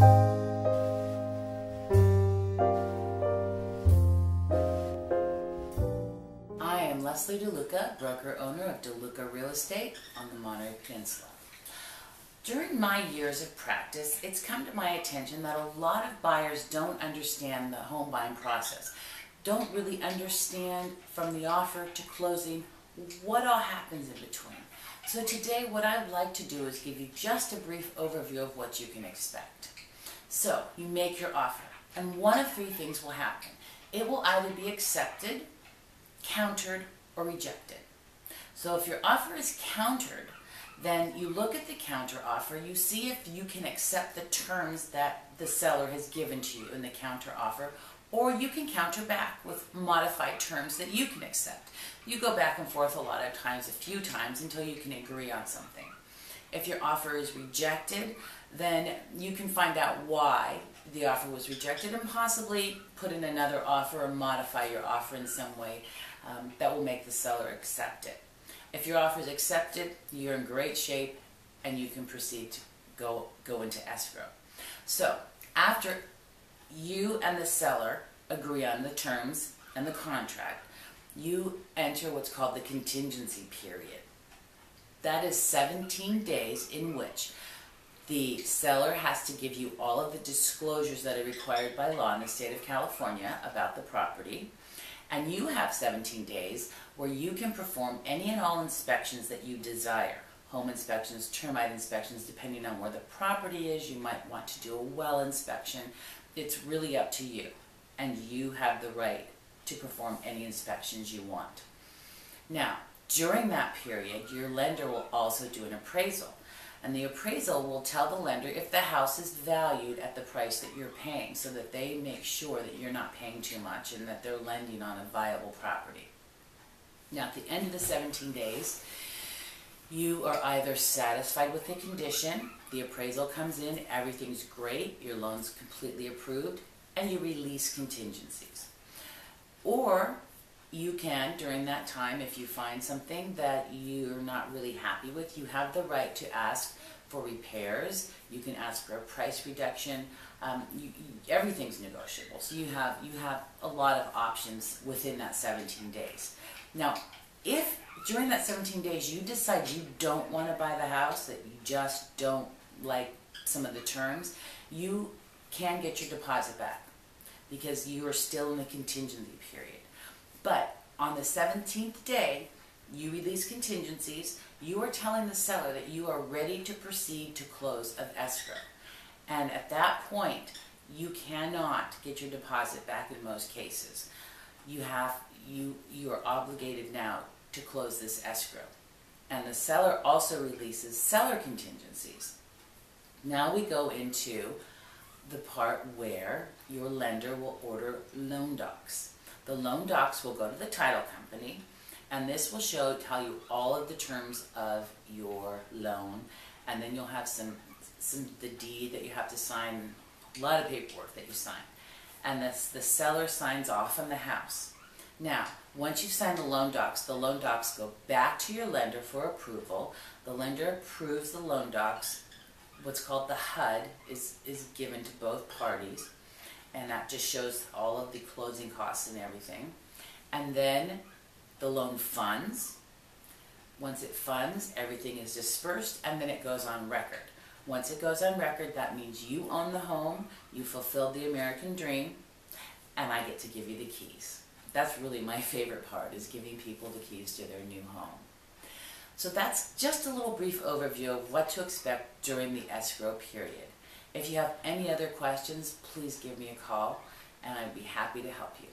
I am Leslie DeLuca, broker-owner of DeLuca Real Estate on the Monterey Peninsula. During my years of practice, it's come to my attention that a lot of buyers don't understand the home buying process, don't really understand from the offer to closing what all happens in between. So today what I'd like to do is give you just a brief overview of what you can expect. So you make your offer, and one of three things will happen. It will either be accepted, countered, or rejected. So if your offer is countered, then you look at the counter offer, you see if you can accept the terms that the seller has given to you in the counter offer, or you can counter back with modified terms that you can accept. You go back and forth a lot of times, a few times, until you can agree on something. If your offer is rejected, then you can find out why the offer was rejected and possibly put in another offer or modify your offer in some way that will make the seller accept it. If your offer is accepted, you're in great shape and you can proceed to go into escrow. So after you and the seller agree on the terms and the contract, you enter what's called the contingency period. That is 17 days in which the seller has to give you all of the disclosures that are required by law in the state of California about the property. And you have 17 days where you can perform any and all inspections that you desire. Home inspections, termite inspections, depending on where the property is. You might want to do a well inspection. It's really up to you. And you have the right to perform any inspections you want. Now, during that period, your lender will also do an appraisal. And the appraisal will tell the lender if the house is valued at the price that you're paying, so that they make sure that you're not paying too much and that they're lending on a viable property. Now, at the end of the 17 days, you are either satisfied with the condition, the appraisal comes in, everything's great, your loan's completely approved, and you release contingencies. Or you can, during that time, if you find something that you're not really happy with, you have the right to ask for repairs. You can ask for a price reduction. Everything's negotiable. So you have a lot of options within that 17 days. Now, if during that 17 days you decide you don't want to buy the house, that you just don't like some of the terms, you can get your deposit back because you are still in the contingency period. But on the 17th day, you release contingencies. You are telling the seller that you are ready to proceed to close of escrow. And at that point, you cannot get your deposit back in most cases. You are obligated now to close this escrow. And the seller also releases seller contingencies. Now we go into the part where your lender will order loan docs. The loan docs will go to the title company, and this will tell you all of the terms of your loan, and then you'll have the deed that you have to sign, a lot of paperwork that you sign, and the seller signs off on the house. Now, once you've signed the loan docs go back to your lender for approval. The lender approves the loan docs. What's called the HUD is given to both parties. And that just shows all of the closing costs and everything. And then the loan funds. Once it funds, everything is dispersed, and then it goes on record. Once it goes on record, that means you own the home, you fulfilled the American dream, and I get to give you the keys. That's really my favorite part, is giving people the keys to their new home. So that's just a little brief overview of what to expect during the escrow period. If you have any other questions, please give me a call, and I'd be happy to help you.